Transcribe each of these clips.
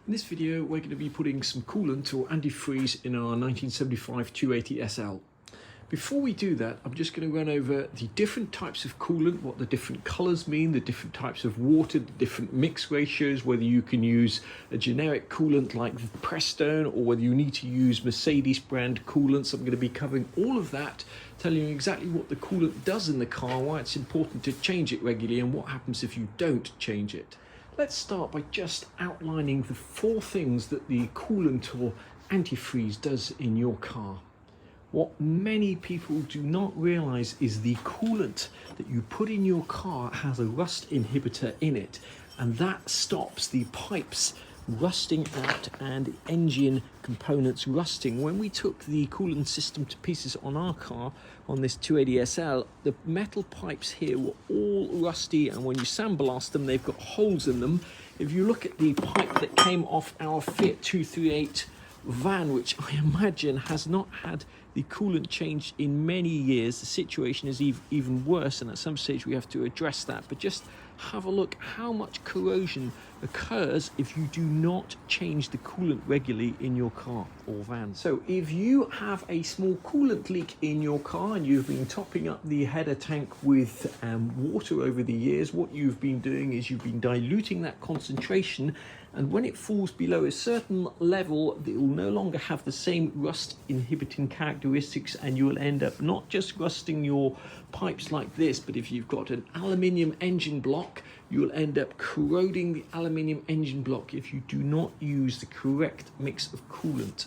In this video, we're going to be putting some coolant or antifreeze in our 1975 280 SL. Before we do that, I'm just going to run over the different types of coolant, what the different colors mean, the different types of water, the different mix ratios, whether you can use a generic coolant like Prestone or whether you need to use Mercedes brand coolants. I'm going to be covering all of that, telling you exactly what the coolant does in the car, why it's important to change it regularly, and what happens if you don't change it. Let's start by just outlining the 4 things that the coolant or antifreeze does in your car. What many people do not realize is the coolant that you put in your car has a rust inhibitor in it, and that stops the pipes rusting out and engine components rusting. When we took the coolant system to pieces on our car, on this 280 SL, the metal pipes here were all rusty, and when you sandblast them, they've got holes in them. If you look at the pipe that came off our Fiat 238 van, which I imagine has not had the coolant changed in many years, the situation is even worse, and at some stage we have to address that. But just have a look how much corrosion occurs if you do not change the coolant regularly in your car or van. So if you have a small coolant leak in your car and you've been topping up the header tank with water over the years, what you've been doing is you've been diluting that concentration, and when it falls below a certain level, it will no longer have the same rust inhibiting characteristics, and you will end up not just rusting your pipes like this, but if you've got an aluminium engine block, you will end up corroding the aluminium engine block if you do not use the correct mix of coolant.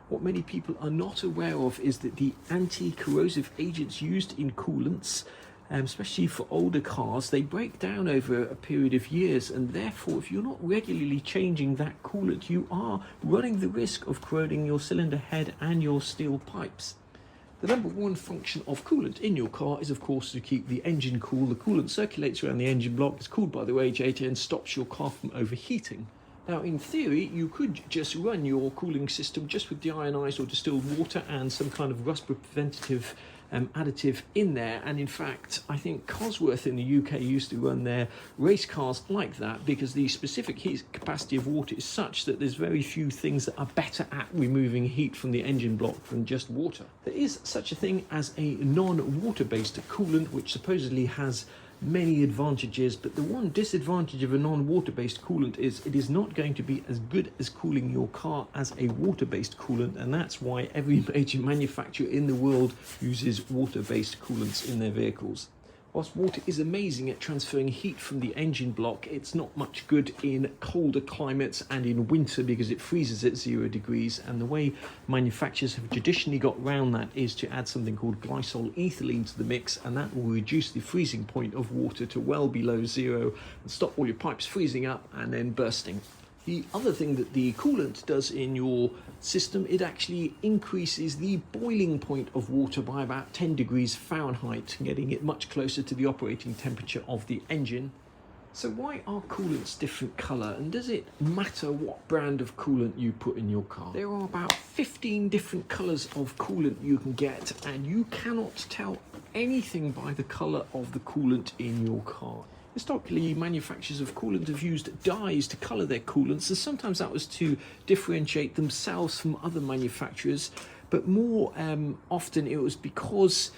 What many people are not aware of is that the anti-corrosive agents used in coolants, especially for older cars, they break down over a period of years, and therefore if you're not regularly changing that coolant, you are running the risk of corroding your cylinder head and your steel pipes. The number one function of coolant in your car is, of course, to keep the engine cool. The coolant circulates around the engine block, it's cooled by the radiator and stops your car from overheating. Now, in theory, you could just run your cooling system just with deionized or distilled water and some kind of rust preventative additive in there, and in fact I think Cosworth in the UK used to run their race cars like that, because the specific heat capacity of water is such that there's very few things that are better at removing heat from the engine block than just water. There is such a thing as a non-water based coolant which supposedly has many advantages, but the one disadvantage of a non-water based coolant is it is not going to be as good as cooling your car as a water based coolant, and that's why every major manufacturer in the world uses water based coolants in their vehicles. Whilst water is amazing at transferring heat from the engine block, it's not much good in colder climates and in winter because it freezes at 0 degrees, and the way manufacturers have traditionally got around that is to add something called glycol ethylene to the mix, and that will reduce the freezing point of water to well below 0 and stop all your pipes freezing up and then bursting. The other thing that the coolant does in your system, it actually increases the boiling point of water by about 10 degrees Fahrenheit, getting it much closer to the operating temperature of the engine. So why are coolants different colour, and does it matter what brand of coolant you put in your car? There are about 15 different colours of coolant you can get, and you cannot tell anything by the colour of the coolant in your car. Historically, manufacturers of coolant have used dyes to colour their coolants, and sometimes that was to differentiate themselves from other manufacturers, but more often it was because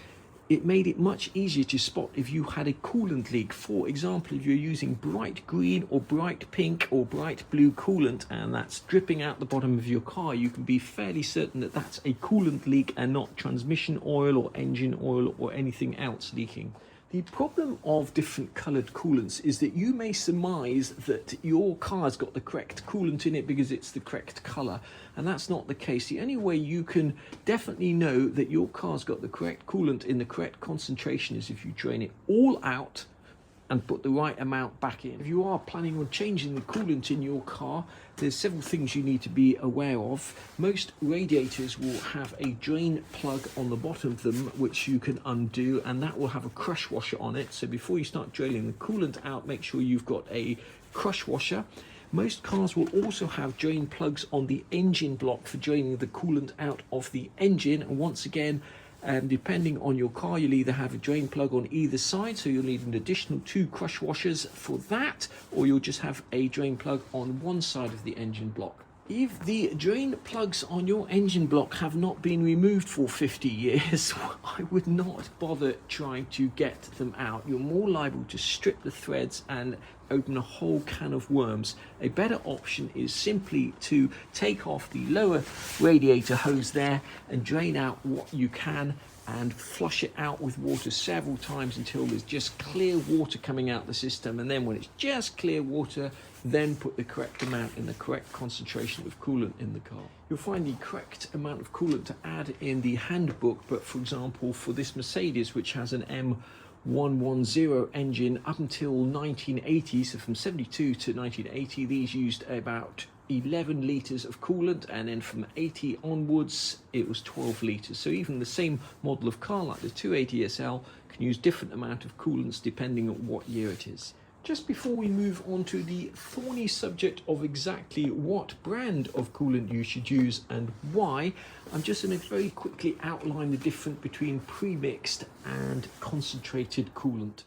it made it much easier to spot if you had a coolant leak. For example, if you're using bright green or bright pink or bright blue coolant and that's dripping out the bottom of your car, you can be fairly certain that that's a coolant leak and not transmission oil or engine oil or anything else leaking. The problem of different coloured coolants is that you may surmise that your car's got the correct coolant in it because it's the correct colour, and that's not the case. The only way you can definitely know that your car's got the correct coolant in the correct concentration is if you drain it all out and put the right amount back in. If you are planning on changing the coolant in your car, there's several things you need to be aware of. Most radiators will have a drain plug on the bottom of them which you can undo, and that will have a crush washer on it. So before you start draining the coolant out, make sure you've got a crush washer. Most cars will also have drain plugs on the engine block for draining the coolant out of the engine, and once again, Depending on your car, you'll either have a drain plug on either side, so you'll need an additional 2 crush washers for that, or you'll just have a drain plug on one side of the engine block. If the drain plugs on your engine block have not been removed for 50 years, I would not bother trying to get them out. You're more liable to strip the threads and open a whole can of worms. A better option is simply to take off the lower radiator hose there and drain out what you can and flush it out with water several times until there's just clear water coming out the system. And then when it's just clear water, then put the correct amount in the correct concentration of coolant in the car. You'll find the correct amount of coolant to add in the handbook, but for example, for this Mercedes, which has an M110 engine up until 1980, so from 72 to 1980, these used about 11 litres of coolant, and then from 80 onwards it was 12 litres. So even the same model of car like the 280SL can use different amount of coolants depending on what year it is. Just before we move on to the thorny subject of exactly what brand of coolant you should use and why, I'm just going to very quickly outline the difference between premixed and concentrated coolant.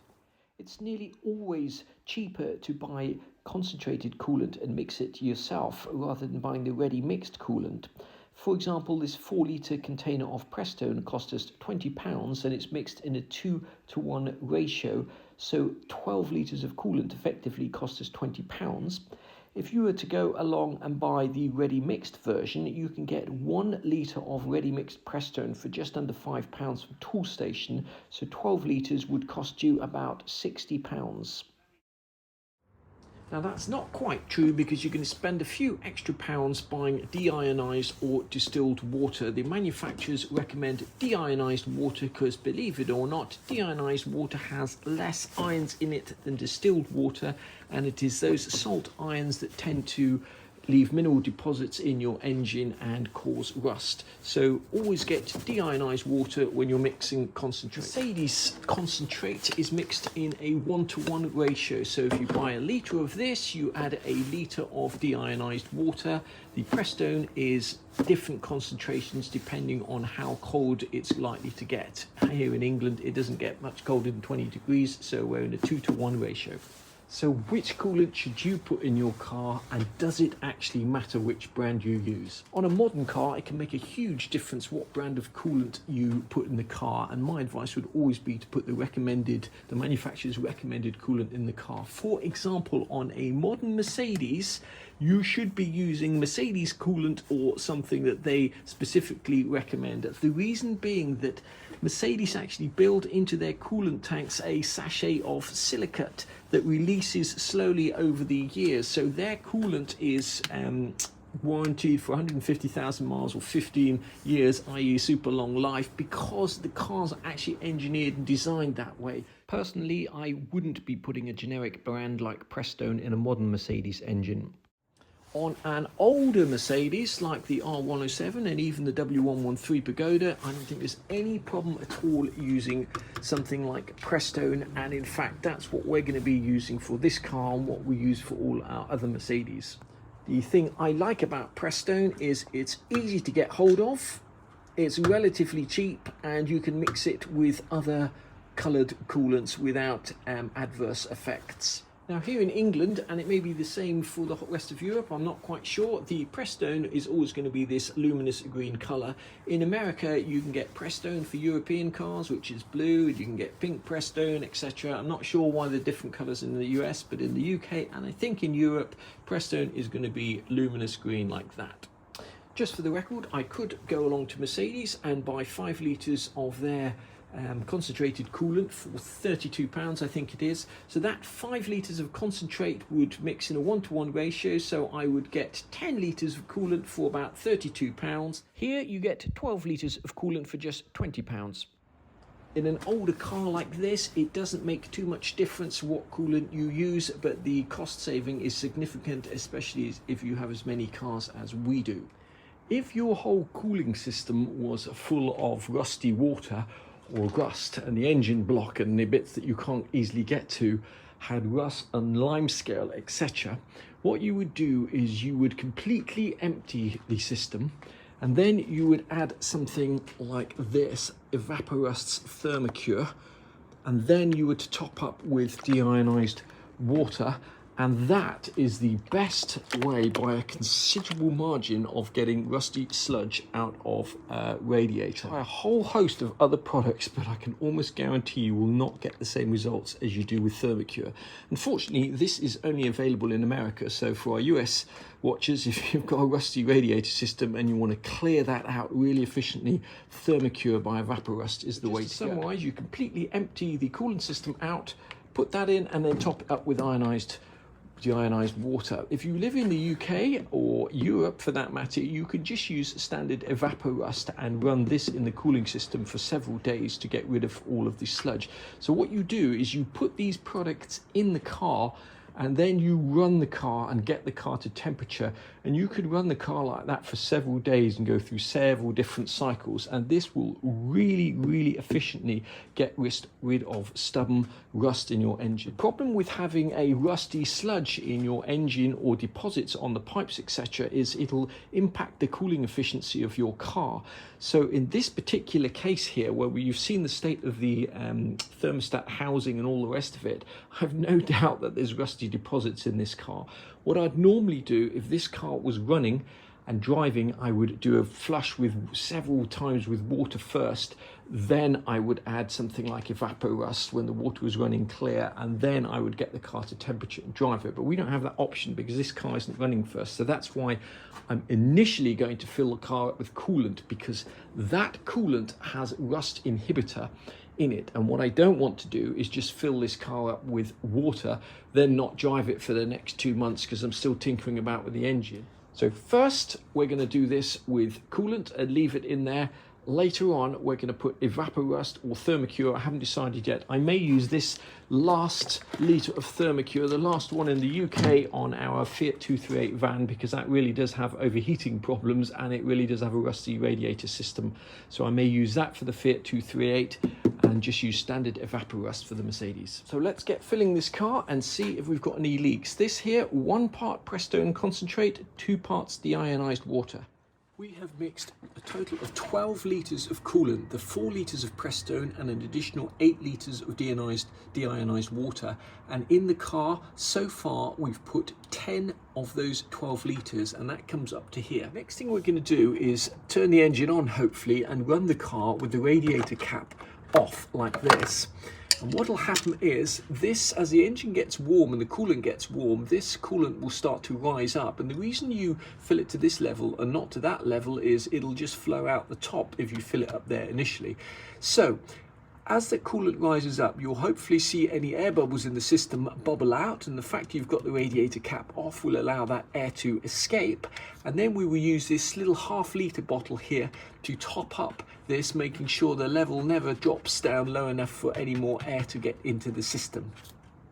It's nearly always cheaper to buy concentrated coolant and mix it yourself rather than buying the ready mixed coolant. For example, this 4-litre container of Prestone cost us £20 and it's mixed in a 2-to-1 ratio, so 12 litres of coolant effectively cost us £20. If you were to go along and buy the ready mixed version, you can get 1 litre of ready mixed Prestone for just under £5 from Toolstation, so 12 litres would cost you about £60. Now that's not quite true, because you're going to spend a few extra pounds buying deionized or distilled water. The manufacturers recommend deionized water because, believe it or not, deionized water has less ions in it than distilled water, and it is those salt ions that tend to leave mineral deposits in your engine and cause rust. So always get deionized water when you're mixing concentrate. Mercedes concentrate is mixed in a 1-to-1 ratio. So if you buy a litre of this, you add a litre of deionized water. The Prestone is different concentrations depending on how cold it's likely to get. Here in England, it doesn't get much colder than 20 degrees, so we're in a 2-to-1 ratio. So which coolant should you put in your car, and does it actually matter which brand you use? On a modern car, it can make a huge difference what brand of coolant you put in the car, and my advice would always be to put the manufacturer's recommended coolant in the car. For example, on a modern Mercedes, you should be using Mercedes coolant or something that they specifically recommend. The reason being that Mercedes actually build into their coolant tanks a sachet of silicate that releases slowly over the years. So their coolant is warranted for 150,000 miles or 15 years, i.e. super long life, because the cars are actually engineered and designed that way. Personally, I wouldn't be putting a generic brand like Prestone in a modern Mercedes engine. On an older Mercedes like the R107 and even the W113 Pagoda, I don't think there's any problem at all using something like Prestone, and in fact that's what we're going to be using for this car and what we use for all our other Mercedes. The thing I like about Prestone is it's easy to get hold of, it's relatively cheap, and you can mix it with other coloured coolants without adverse effects. Now here in England, and it may be the same for the rest of Europe, I'm not quite sure, the Prestone is always going to be this luminous green colour. In America you can get Prestone for European cars, which is blue, and you can get pink Prestone, etc. I'm not sure why they're different colours in the US, but in the UK and I think in Europe, Prestone is going to be luminous green like that. Just for the record, I could go along to Mercedes and buy 5 litres of their concentrated coolant for £32, I think it is. So that 5 litres of concentrate would mix in a 1-to-1 ratio, so I would get 10 litres of coolant for about £32. Here you get 12 litres of coolant for just £20. In an older car like this, it doesn't make too much difference what coolant you use, but the cost saving is significant, especially if you have as many cars as we do. If your whole cooling system was full of rusty water or rust, and the engine block and the bits that you can't easily get to had rust and limescale, etc., what you would do is you would completely empty the system, And then you would add something like this, Evaporust's Thermocure, and then you would top up with deionized water, and that is the best way by a considerable margin of getting rusty sludge out of a radiator. A whole host of other products, but I can almost guarantee you will not get the same results as you do with Thermocure. Unfortunately, this is only available in America, so for our US watchers, if you've got a rusty radiator system and you want to clear that out really efficiently, Thermocure by Evaporust is the way to go. To summarize, you completely empty the coolant system out, put that in, and then top it up with deionized water. If you live in the UK or Europe for that matter, you could just use standard Evaporust and run this in the cooling system for several days to get rid of all of the sludge. So what you do is you put these products in the car, and then you run the car and get the car to temperature, and you could run the car like that for several days and go through several different cycles, and this will really efficiently get rid of stubborn rust in your engine. The problem with having a rusty sludge in your engine or deposits on the pipes etc. is it'll impact the cooling efficiency of your car. So in this particular case here, where you've seen the state of the thermostat housing and all the rest of it, I have no doubt that there's rusty deposits in this car. What I'd normally do if this car was running and driving, I would do a flush with several times with water first, then I would add something like Evaporust when the water was running clear, and then I would get the car to temperature and drive it. But we don't have that option because this car isn't running first, so that's why I'm initially going to fill the car up with coolant, because that coolant has rust inhibitor in it, and what I don't want to do is just fill this car up with water then not drive it for the next 2 months because I'm still tinkering about with the engine. So first we're going to do this with coolant and leave it in there. Later on we're going to put Evaporust or Thermocure. I haven't decided yet. I may use this last litre of Thermocure, the last one in the UK, on our Fiat 238 van, because that really does have overheating problems and it really does have a rusty radiator system. So I may use that for the Fiat 238 and just use standard Evaporust for the Mercedes. So let's get filling this car and see if we've got any leaks. This here, 1 part Prestone concentrate, 2 parts deionized water. We have mixed a total of 12 litres of coolant, the 4 litres of Prestone and an additional 8 litres of deionized water. And in the car, so far, we've put 10 of those 12 litres, and that comes up to here. Next thing we're going to do is turn the engine on, hopefully, and run the car with the radiator cap off like this. And what will happen is this, as the engine gets warm and the coolant gets warm, this coolant will start to rise up. And the reason you fill it to this level and not to that level is it'll just flow out the top if you fill it up there initially. So as the coolant rises up, you'll hopefully see any air bubbles in the system bubble out, and the fact you've got the radiator cap off will allow that air to escape. And then we will use this little ½ litre bottle here to top up this, making sure the level never drops down low enough for any more air to get into the system.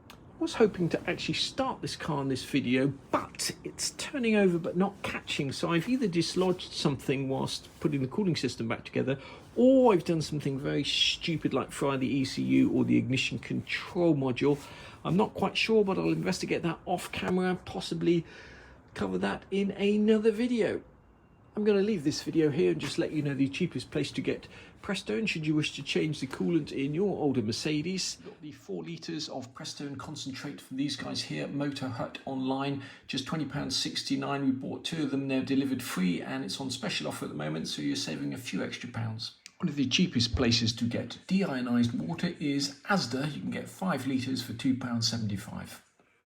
I was hoping to actually start this car in this video, but it's turning over but not catching, so I've either dislodged something whilst putting the cooling system back together, or I've done something very stupid like fry the ECU or the ignition control module. I'm not quite sure, but I'll investigate that off camera, possibly cover that in another video. I'm going to leave this video here and just let you know the cheapest place to get Prestone should you wish to change the coolant in your older Mercedes. Got the 4 litres of Prestone concentrate from these guys here, Motor Hut online, just £20.69. We bought 2 of them, they're delivered free and it's on special offer at the moment, so you're saving a few extra pounds. One of the cheapest places to get deionized water is Asda. You can get 5 litres for £2.75.